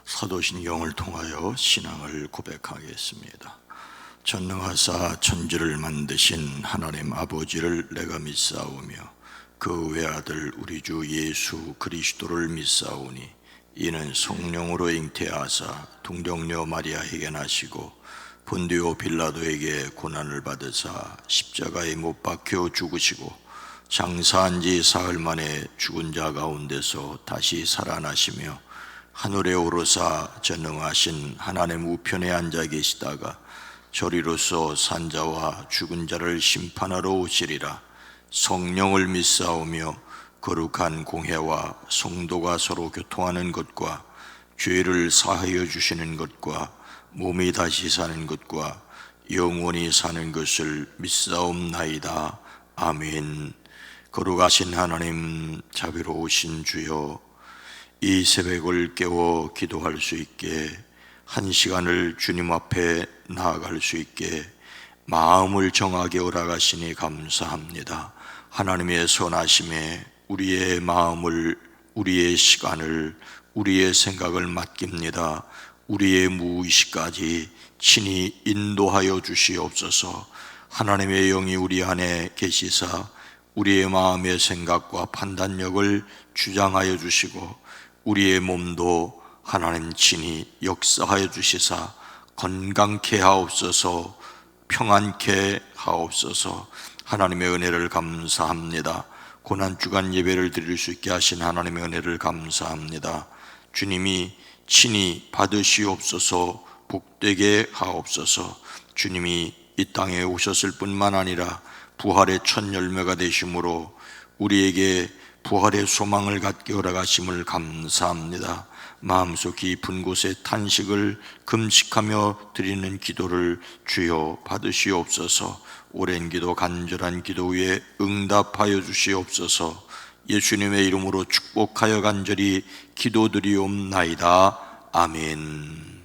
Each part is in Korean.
사도신경을 통하여 신앙을 고백하겠습니다. 전능하사 천지를 만드신 하나님 아버지를 내가 믿사오며 그 외아들 우리 주 예수 그리스도를 믿사오니 이는 성령으로 잉태하사 동정녀 마리아에게 나시고 본디오 빌라도에게 고난을 받으사 십자가에 못 박혀 죽으시고 장사한 지 사흘 만에 죽은 자 가운데서 다시 살아나시며 하늘에 오르사 전능하신 하나님 우편에 앉아 계시다가 저리로서 산자와 죽은 자를 심판하러 오시리라. 성령을 믿사오며 거룩한 공회와 성도가 서로 교통하는 것과 죄를 사하여 주시는 것과 몸이 다시 사는 것과 영원히 사는 것을 믿사옵나이다. 아멘. 거룩하신 하나님, 자비로우신 주여, 이 새벽을 깨워 기도할 수 있게, 한 시간을 주님 앞에 나아갈 수 있게 마음을 정하게 허락하시니 감사합니다. 하나님의 선하심에 우리의 마음을, 우리의 시간을, 우리의 생각을 맡깁니다. 우리의 무의식까지 친히 인도하여 주시옵소서. 하나님의 영이 우리 안에 계시사 우리의 마음의 생각과 판단력을 주장하여 주시고 우리의 몸도 하나님 친히 역사하여 주시사 건강케 하옵소서, 평안케 하옵소서. 하나님의 은혜를 감사합니다. 고난주간 예배를 드릴 수 있게 하신 하나님의 은혜를 감사합니다. 주님이 친히 받으시옵소서, 복되게 하옵소서. 주님이 이 땅에 오셨을 뿐만 아니라 부활의 첫 열매가 되심으로 우리에게 부활의 소망을 갖게 허락하심을 감사합니다. 마음속 깊은 곳에 탄식을 금식하며 드리는 기도를 주여 받으시옵소서. 오랜 기도, 간절한 기도 위에 응답하여 주시옵소서. 예수님의 이름으로 축복하여 간절히 기도드리옵나이다. 아멘.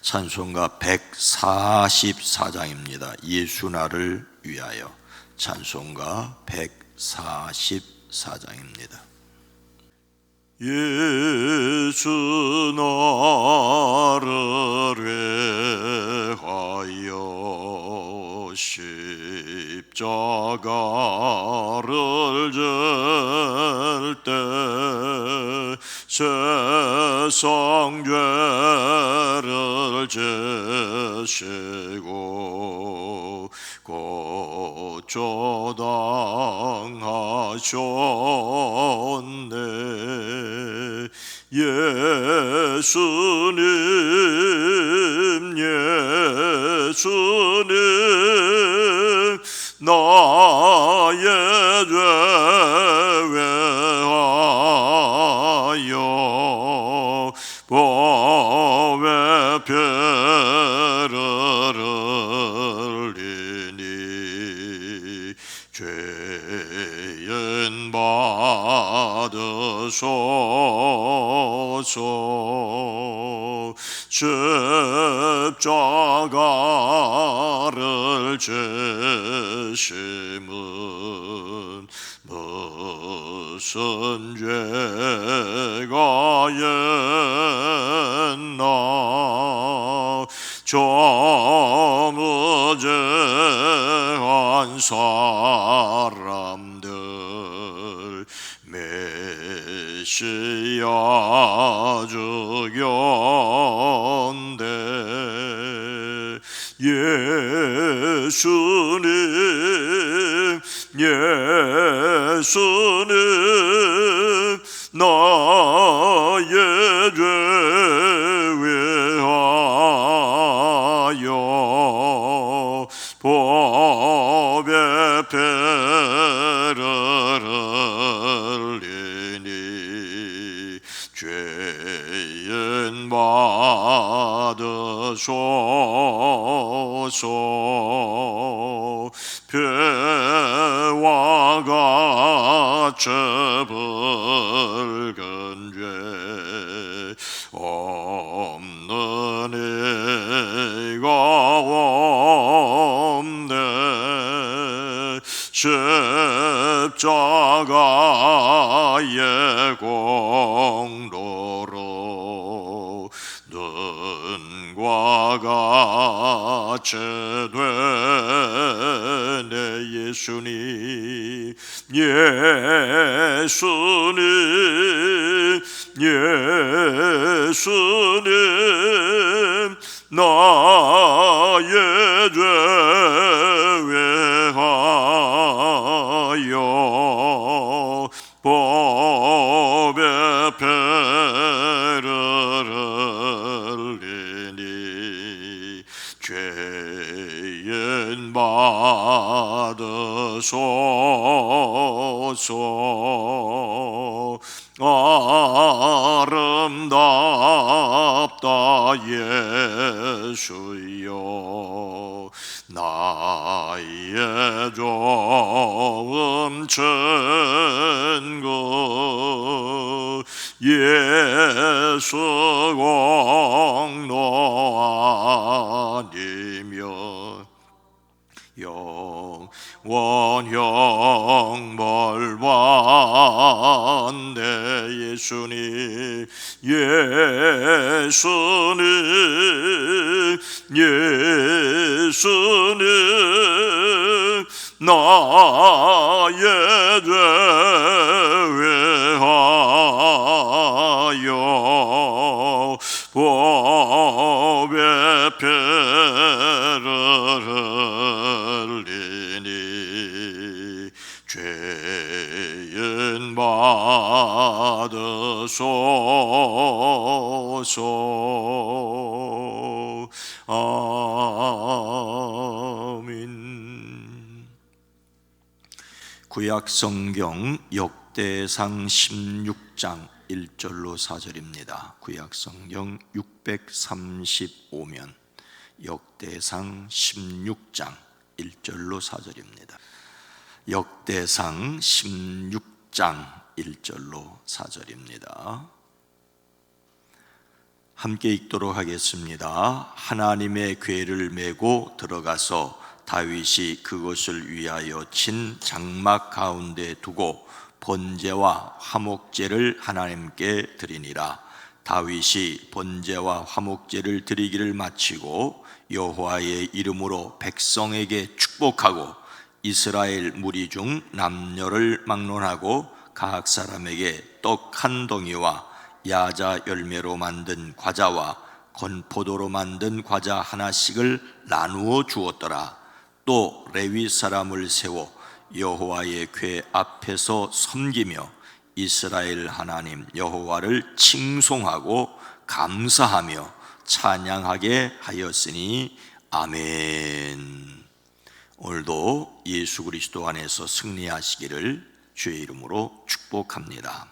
찬송가 144장입니다. 예수 나를 위하여. 찬송가 144장입니다. 예수 나를 위하여 십자가를 질 때 세상 죄를 지시고 고초당하셨네. 예수님, 예수님, 나의 죄 위하여 보배 피를 흘리니 죄인 받으소서. 십자가를 지심은 무슨 죄가 있나. 저무죄한 사람들 메시아 죽였는데 예수님, 예수님, 나의 죄 위하여 보배 피를 흘리니 죄인 받으소서. 피와 같이 붉은 죄 없는 이가 없네. 십자가의 공로로 나가 제되네 예수님 예수님 예수님 나의 죄 위하여 법의 배를 흘리니 죄인 받으소서 아름답다 예수여 나의 좀 친구 예수 공로 아니면 영원형 벌받네 예수님 예수님 예수님 나의 죄 위하여 법의 배를 흘리니 죄인 받으소서 아멘. 구약성경 역대상 16장 1절로 4절입니다. 구약성경 635면 역대상 16장 1절로 4절입니다. 역대상 16장 1절로 4절입니다. 함께 읽도록 하겠습니다. 하나님의 궤를 메고 들어가서 다윗이 그것을 위하여 친 장막 가운데 두고 번제와 화목제를 하나님께 드리니라. 다윗이 번제와 화목제를 드리기를 마치고 여호와의 이름으로 백성에게 축복하고 이스라엘 무리 중 남녀를 막론하고 각 사람에게 떡 한 덩이와 야자 열매로 만든 과자와 건포도로 만든 과자 하나씩을 나누어 주었더라. 또 레위 사람을 세워 여호와의 궤 앞에서 섬기며 이스라엘 하나님 여호와를 칭송하고 감사하며 찬양하게 하였으니 아멘. 오늘도 예수 그리스도 안에서 승리하시기를 주의 이름으로 축복합니다.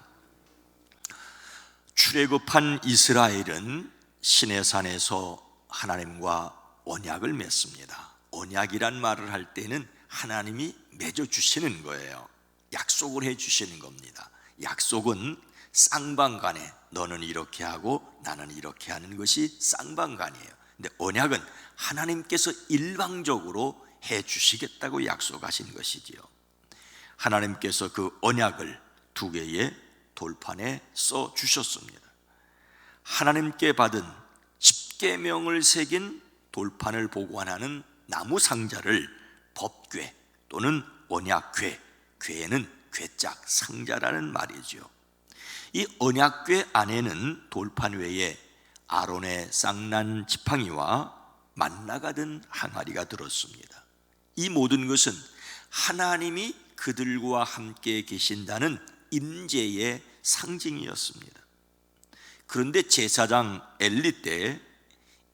출애굽한 이스라엘은 시내산에서 하나님과 언약을 맺습니다. 언약이란 말을 할 때는 하나님이 맺어주시는 거예요. 약속을 해주시는 겁니다. 약속은 쌍방간에 너는 이렇게 하고 나는 이렇게 하는 것이 쌍방간이에요. 근데 언약은 하나님께서 일방적으로 해주시겠다고 약속하신 것이지요. 하나님께서 그 언약을 두 개의 돌판에 써 주셨습니다. 하나님께 받은 십계명을 새긴 돌판을 보관하는 나무 상자를 법궤 또는 언약궤, 궤는 궤짝 상자라는 말이죠. 이 언약궤 안에는 돌판 외에 아론의 쌍난 지팡이와 만나가 든 항아리가 들었습니다. 이 모든 것은 하나님이 그들과 함께 계신다는 임재의 상징이었습니다. 그런데 제사장 엘리 때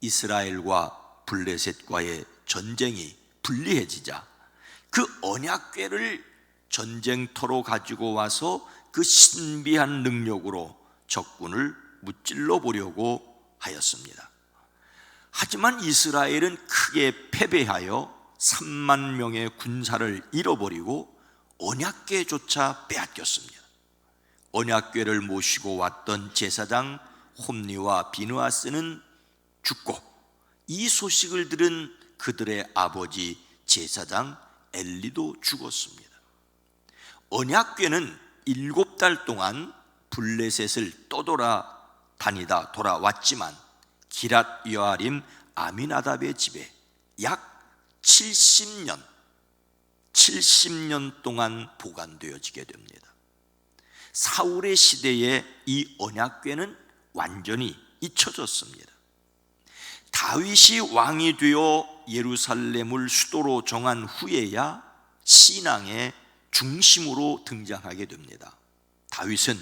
이스라엘과 블레셋과의 전쟁이 불리해지자 그 언약궤를 전쟁터로 가지고 와서 그 신비한 능력으로 적군을 무찔러 보려고 하였습니다. 하지만 이스라엘은 크게 패배하여 3만 명의 군사를 잃어버리고 언약궤조차 빼앗겼습니다. 언약궤를 모시고 왔던 제사장 홈니와 비느하스는 죽고 이 소식을 들은 그들의 아버지 제사장 엘리도 죽었습니다. 언약궤는 7달 동안 블레셋을 떠돌아 다니다 돌아왔지만 기랏 여아림 아미나답의 집에 약 70년 동안 보관되어지게 됩니다. 사울의 시대에 이 언약궤는 완전히 잊혀졌습니다. 다윗이 왕이 되어 예루살렘을 수도로 정한 후에야 신앙의 중심으로 등장하게 됩니다. 다윗은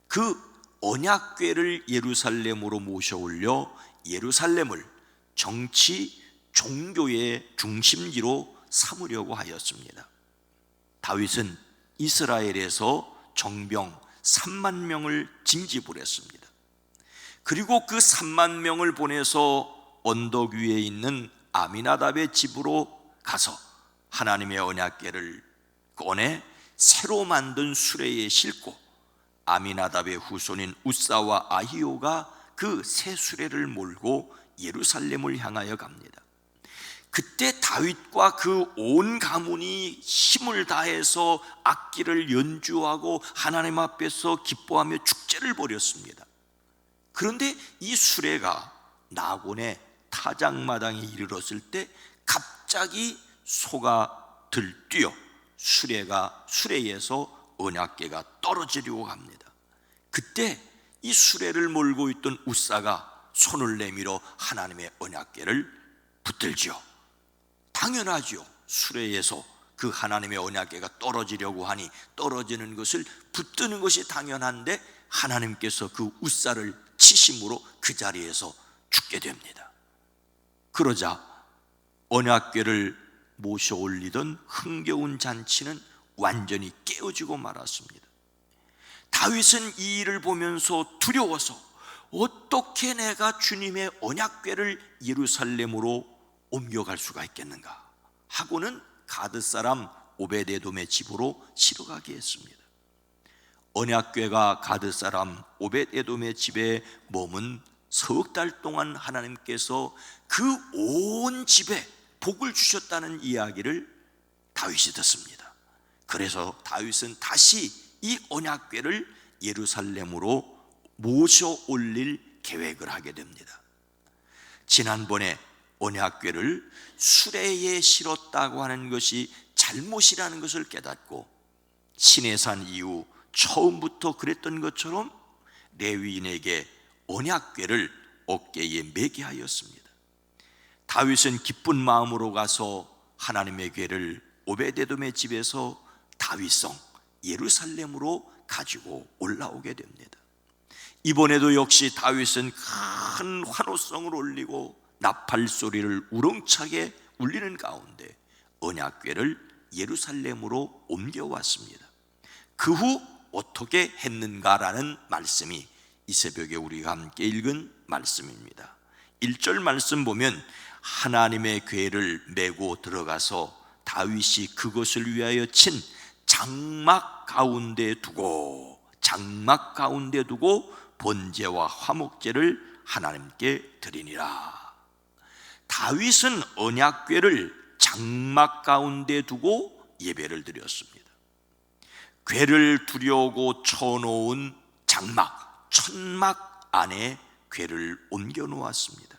그 언약궤를 예루살렘으로 모셔올려 예루살렘을 정치, 종교의 중심지로 삼으려고 하였습니다. 다윗은 이스라엘에서 정병 3만 명을 징집을 했습니다. 그리고 그 3만 명을 보내서 언덕 위에 있는 아미나답의 집으로 가서 하나님의 언약궤를 꺼내 새로 만든 수레에 싣고 아미나답의 후손인 우사와 아히오가 그 새 수레를 몰고 예루살렘을 향하여 갑니다. 그때 다윗과 그 온 가문이 힘을 다해서 악기를 연주하고 하나님 앞에서 기뻐하며 축제를 벌였습니다. 그런데 이 수레가 나곤의 타작마당에 이르렀을 때 갑자기 소가 들뛰어 수레에서 언약궤가 떨어지려고 합니다. 그때 이 수레를 몰고 있던 우사가 손을 내밀어 하나님의 언약궤를 붙들지요. 당연하죠. 수레에서 그 하나님의 언약궤가 떨어지려고 하니 떨어지는 것을 붙드는 것이 당연한데 하나님께서 그 우사를 치심으로 그 자리에서 죽게 됩니다. 그러자 언약궤를 모셔 올리던 흥겨운 잔치는 완전히 깨어지고 말았습니다. 다윗은 이 일을 보면서 두려워서 어떻게 내가 주님의 언약궤를 예루살렘으로 옮겨갈 수가 있겠는가 하고는 가드 사람 오벳에돔의 집으로 실어가게 했습니다. 언약궤가 가드 사람 오벳에돔의 집에 머문 석 달 동안 하나님께서 그 온 집에 복을 주셨다는 이야기를 다윗이 듣습니다. 그래서 다윗은 다시 이 언약궤를 예루살렘으로 모셔 올릴 계획을 하게 됩니다. 지난번에 언약궤를 수레에 실었다고 하는 것이 잘못이라는 것을 깨닫고 시내산 이후 처음부터 그랬던 것처럼 레위인에게 언약궤를 어깨에 매게 하였습니다. 다윗은 기쁜 마음으로 가서 하나님의 궤를 오벳에돔의 집에서 다윗성 예루살렘으로 가지고 올라오게 됩니다. 이번에도 역시 다윗은 큰 환호성을 올리고 나팔 소리를 우렁차게 울리는 가운데 언약궤를 예루살렘으로 옮겨왔습니다. 그 후 어떻게 했는가라는 말씀이 이 새벽에 우리가 함께 읽은 말씀입니다. 1절 말씀 보면 하나님의 궤를 메고 들어가서 다윗이 그것을 위하여 친 장막 가운데 두고 번제와 화목제를 하나님께 드리니라. 다윗은 언약궤를 장막 가운데 두고 예배를 드렸습니다. 궤를 두려고 쳐놓은 장막, 천막 안에 궤를 옮겨 놓았습니다.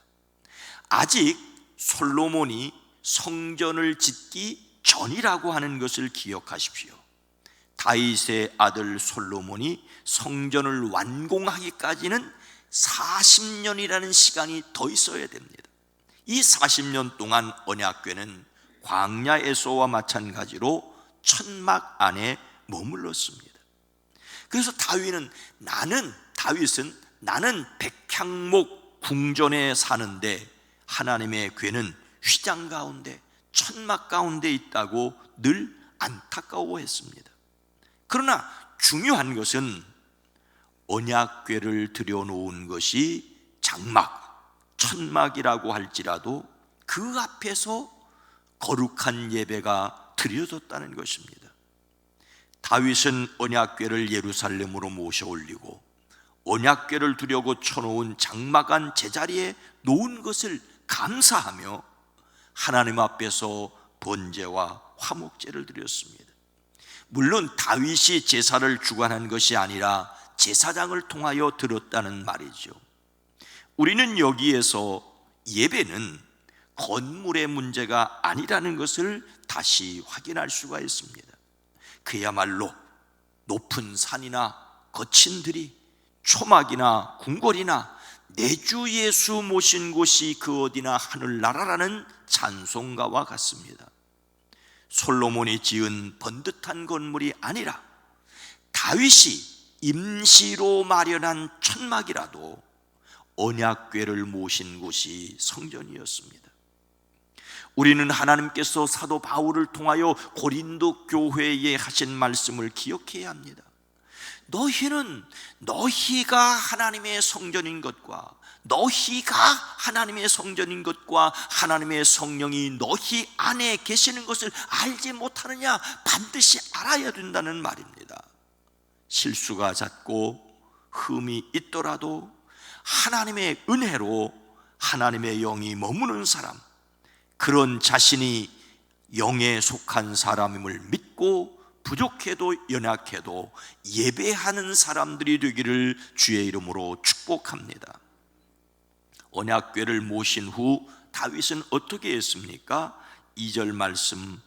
아직 솔로몬이 성전을 짓기 전이라고 하는 것을 기억하십시오. 다윗의 아들 솔로몬이 성전을 완공하기까지는 40년이라는 시간이 더 있어야 됩니다. 이 40년 동안 언약궤는 광야에서와 마찬가지로 천막 안에 머물렀습니다. 그래서 나는 백향목 궁전에 사는데 하나님의 궤는 휘장 가운데 천막 가운데 있다고 늘 안타까워했습니다. 그러나 중요한 것은 언약궤를 들여놓은 것이 장막, 천막이라고 할지라도 그 앞에서 거룩한 예배가 드려졌다는 것입니다. 다윗은 언약궤를 예루살렘으로 모셔 올리고 언약궤를 두려고 쳐놓은 장막 안 제자리에 놓은 것을 감사하며 하나님 앞에서 번제와 화목제를 드렸습니다. 물론 다윗이 제사를 주관한 것이 아니라 제사장을 통하여 드렸다는 말이죠. 우리는 여기에서 예배는 건물의 문제가 아니라는 것을 다시 확인할 수가 있습니다. 그야말로 높은 산이나 거친 들이, 초막이나 궁궐이나 내 주 예수 모신 곳이 그 어디나 하늘나라라는 찬송가와 같습니다. 솔로몬이 지은 번듯한 건물이 아니라 다윗이 임시로 마련한 천막이라도 언약궤를 모신 곳이 성전이었습니다. 우리는 하나님께서 사도 바울을 통하여 고린도 교회에 하신 말씀을 기억해야 합니다. 너희가 하나님의 성전인 것과 하나님의 성령이 너희 안에 계시는 것을 알지 못하느냐? 반드시 알아야 된다는 말입니다. 실수가 잦고 흠이 있더라도 하나님의 은혜로 하나님의 영이 머무는 사람, 그런 자신이 영에 속한 사람임을 믿고 부족해도 연약해도 예배하는 사람들이 되기를 주의 이름으로 축복합니다. 언약궤를 모신 후 다윗은 어떻게 했습니까? 2절 말씀을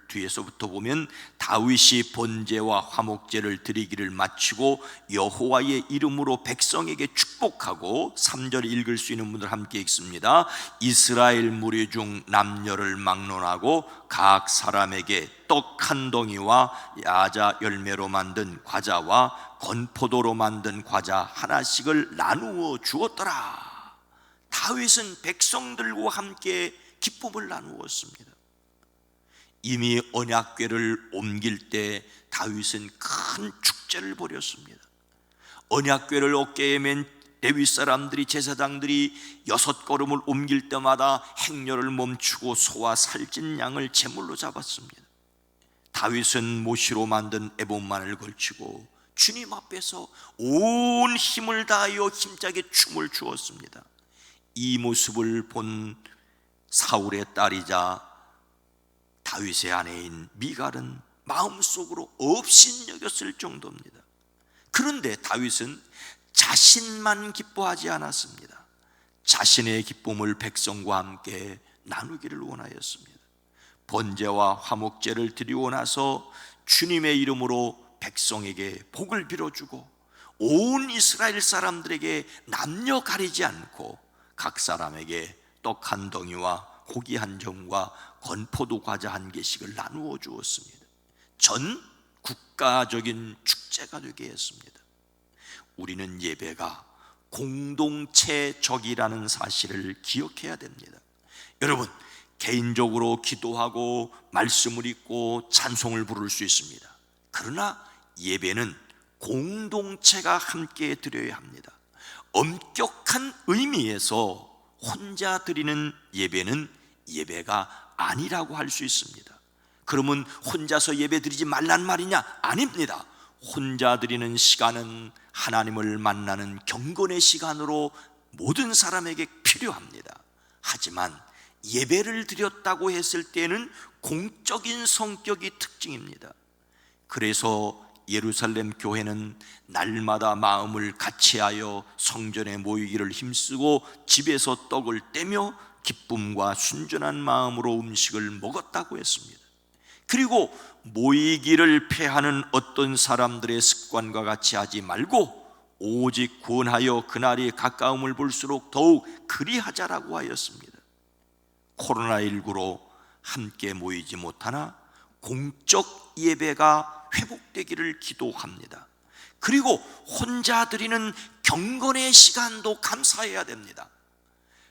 뒤에서부터 보면 다윗이 번제와 화목제를 드리기를 마치고 여호와의 이름으로 백성에게 축복하고 3절 읽을 수 있는 분들 함께 읽습니다. 이스라엘 무리 중 남녀를 막론하고 각 사람에게 떡 한 덩이와 야자 열매로 만든 과자와 건포도로 만든 과자 하나씩을 나누어 주었더라. 다윗은 백성들과 함께 기쁨을 나누었습니다. 이미 언약궤를 옮길 때 다윗은 큰 축제를 벌였습니다. 언약궤를 어깨에 맨 레위 사람들이, 제사장들이 6걸음을 옮길 때마다 행렬을 멈추고 소와 살찐 양을 제물로 잡았습니다. 다윗은 모시로 만든 에봇만을 걸치고 주님 앞에서 온 힘을 다하여 힘차게 춤을 추었습니다. 이 모습을 본 사울의 딸이자 다윗의 아내인 미갈은 마음속으로 업신여겼을 정도입니다. 그런데 다윗은 자신만 기뻐하지 않았습니다. 자신의 기쁨을 백성과 함께 나누기를 원하였습니다. 번제와 화목제를 드리고 나서 주님의 이름으로 백성에게 복을 빌어주고 온 이스라엘 사람들에게 남녀 가리지 않고 각 사람에게 떡 한 덩이와 고기 한 점과 건포도 과자 한 개씩을 나누어 주었습니다. 전 국가적인 축제가 되게 했습니다. 우리는 예배가 공동체적이라는 사실을 기억해야 됩니다. 여러분, 개인적으로 기도하고 말씀을 읽고 찬송을 부를 수 있습니다. 그러나 예배는 공동체가 함께 드려야 합니다. 엄격한 의미에서 혼자 드리는 예배는 예배가 아니라고 할 수 있습니다. 그러면 혼자서 예배 드리지 말란 말이냐? 아닙니다. 혼자 드리는 시간은 하나님을 만나는 경건의 시간으로 모든 사람에게 필요합니다. 하지만 예배를 드렸다고 했을 때는 공적인 성격이 특징입니다. 그래서 예루살렘 교회는 날마다 마음을 같이하여 성전에 모이기를 힘쓰고 집에서 떡을 떼며 기쁨과 순전한 마음으로 음식을 먹었다고 했습니다. 그리고 모이기를 패하는 어떤 사람들의 습관과 같이 하지 말고 오직 구원하여 그날이 가까움을 볼수록 더욱 그리하자라고 하였습니다. 코로나19로 함께 모이지 못하나 공적 예배가 회복되기를 기도합니다. 그리고 혼자 드리는 경건의 시간도 감사해야 됩니다.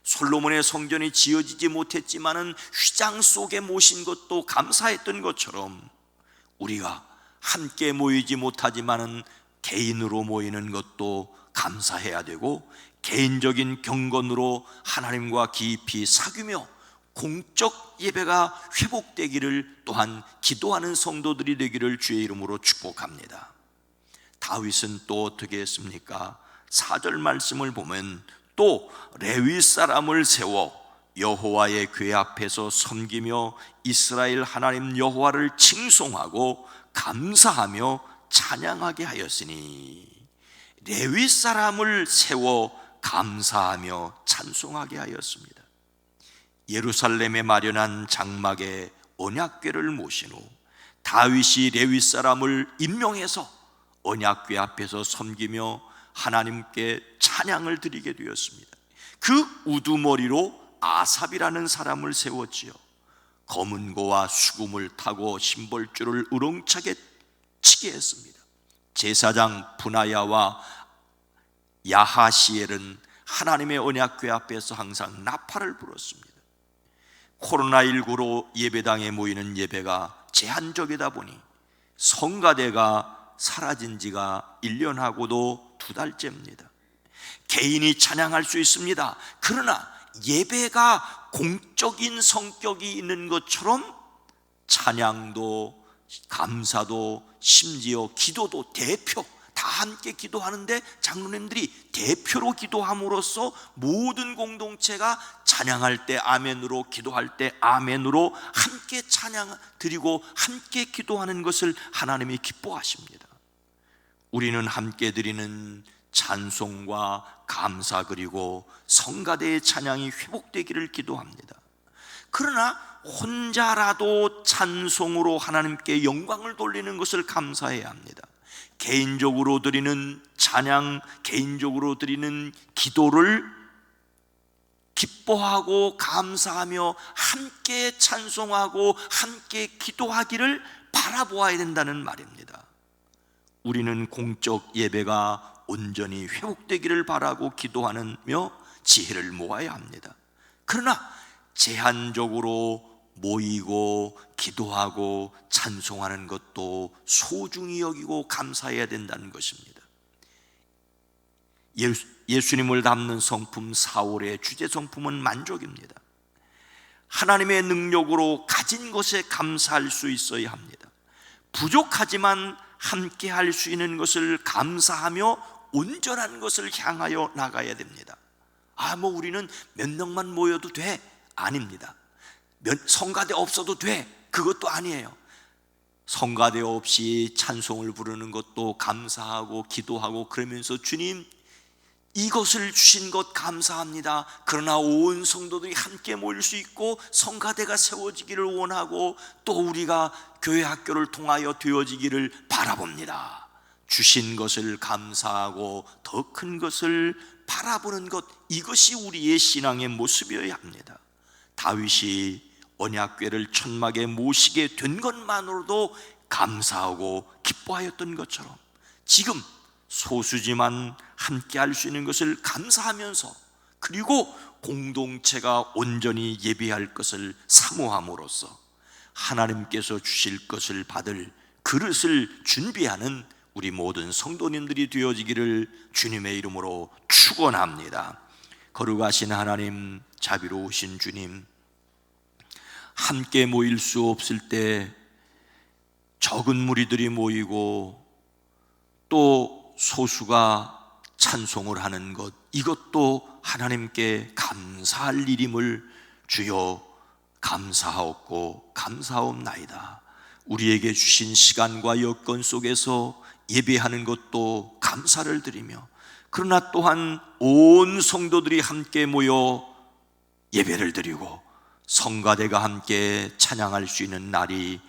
솔로몬의 성전이 지어지지 못했지만은 휘장 속에 모신 것도 감사했던 것처럼 우리가 함께 모이지 못하지만은 개인으로 모이는 것도 감사해야 되고, 개인적인 경건으로 하나님과 깊이 사귀며 공적 예배가 회복되기를 또한 기도하는 성도들이 되기를 주의 이름으로 축복합니다. 다윗은 또 어떻게 했습니까? 4절 말씀을 보면 또 레위 사람을 세워 여호와의 궤 앞에서 섬기며 이스라엘 하나님 여호와를 칭송하고 감사하며 찬양하게 하였으니, 레위 사람을 세워 감사하며 찬송하게 하였습니다. 예루살렘에 마련한 장막에 언약궤를 모신 후 다윗이 레위 사람을 임명해서 언약궤 앞에서 섬기며 하나님께 찬양을 드리게 되었습니다. 그 우두머리로 아삽이라는 사람을 세웠지요. 검은 고와 수금을 타고 심벌줄을 우렁차게 치게 했습니다. 제사장 분하야와 야하시엘은 하나님의 언약궤 앞에서 항상 나팔을 불었습니다. 코로나19로 예배당에 모이는 예배가 제한적이다 보니 성가대가 사라진 지가 1년하고도 2달째입니다. 개인이 찬양할 수 있습니다. 그러나 예배가 공적인 성격이 있는 것처럼 찬양도 감사도 심지어 기도도 대표 다 함께 기도하는데 장로님들이 대표로 기도함으로써 모든 공동체가 찬양할 때 아멘으로, 기도할 때 아멘으로 함께 찬양 드리고 함께 기도하는 것을 하나님이 기뻐하십니다. 우리는 함께 드리는 찬송과 감사 그리고 성가대의 찬양이 회복되기를 기도합니다. 그러나 혼자라도 찬송으로 하나님께 영광을 돌리는 것을 감사해야 합니다. 개인적으로 드리는 찬양, 개인적으로 드리는 기도를 기뻐하고 감사하며 함께 찬송하고 함께 기도하기를 바라보아야 된다는 말입니다. 우리는 공적 예배가 온전히 회복되기를 바라고 기도하며 지혜를 모아야 합니다. 그러나 제한적으로 모이고 기도하고 찬송하는 것도 소중히 여기고 감사해야 된다는 것입니다. 예수님을 담는 성품 4월의 주제 성품은 만족입니다. 하나님의 능력으로 가진 것에 감사할 수 있어야 합니다. 부족하지만 함께 할 수 있는 것을 감사하며 온전한 것을 향하여 나가야 됩니다. 우리는 몇 명만 모여도 돼? 아닙니다. 성가대 없어도 돼? 그것도 아니에요. 성가대 없이 찬송을 부르는 것도 감사하고 기도하고 그러면서 주님 이것을 주신 것 감사합니다. 그러나 온 성도들이 함께 모일 수 있고 성가대가 세워지기를 원하고 또 우리가 교회 학교를 통하여 되어지기를 바라봅니다. 주신 것을 감사하고 더 큰 것을 바라보는 것, 이것이 우리의 신앙의 모습이어야 합니다. 다윗이 언약궤를 천막에 모시게 된 것만으로도 감사하고 기뻐하였던 것처럼 지금 소수지만 함께 할 수 있는 것을 감사하면서 그리고 공동체가 온전히 예배할 것을 사모함으로써 하나님께서 주실 것을 받을 그릇을 준비하는 우리 모든 성도님들이 되어지기를 주님의 이름으로 축원합니다. 거룩하신 하나님, 자비로우신 주님, 함께 모일 수 없을 때 적은 무리들이 모이고 또 소수가 찬송을 하는 것, 이것도 하나님께 감사할 일임을 주여 감사하옵고 감사옵나이다. 우리에게 주신 시간과 여건 속에서 예배하는 것도 감사를 드리며 그러나 또한 온 성도들이 함께 모여 예배를 드리고 성가대가 함께 찬양할 수 있는 날이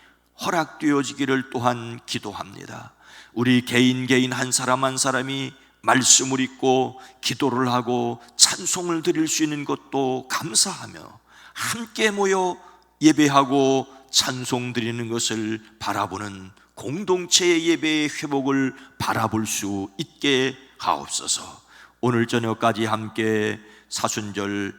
허락되어지기를 또한 기도합니다. 우리 개인 한 사람 한 사람이 말씀을 읽고 기도를 하고 찬송을 드릴 수 있는 것도 감사하며 함께 모여 예배하고 찬송 드리는 것을 바라보는 공동체의 예배의 회복을 바라볼 수 있게 하옵소서. 오늘 저녁까지 함께 사순절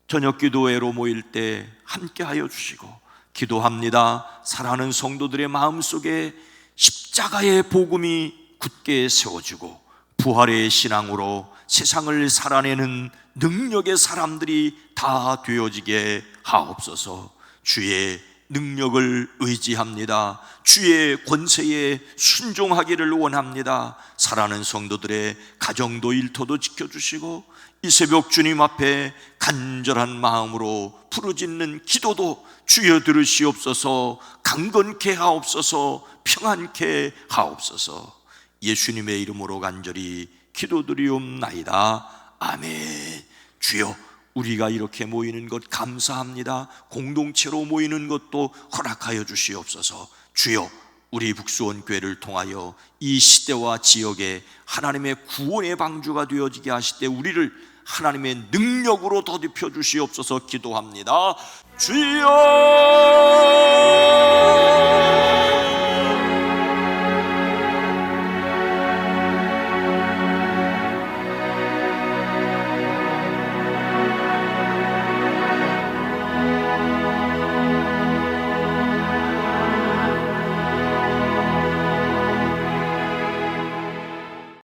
저녁 기도회로 모일 때 함께 하여 주시고 기도합니다. 사랑하는 성도들의 마음속에 십자가의 복음이 굳게 세워지고 부활의 신앙으로 세상을 살아내는 능력의 사람들이 다 되어지게 하옵소서. 주의 능력을 의지합니다. 주의 권세에 순종하기를 원합니다. 사랑하는 성도들의 가정도 일터도 지켜주시고 이 새벽 주님 앞에 간절한 마음으로 부르짖는 기도도 주여 들으시옵소서. 강건케 하옵소서. 평안케 하옵소서. 예수님의 이름으로 간절히 기도드리옵나이다. 아멘. 주여 우리가 이렇게 모이는 것 감사합니다. 공동체로 모이는 것도 허락하여 주시옵소서. 주여, 우리 북수원교회를 통하여 이 시대와 지역에 하나님의 구원의 방주가 되어지게 하실 때 우리를 하나님의 능력으로 더듬혀 주시옵소서 기도합니다. 주여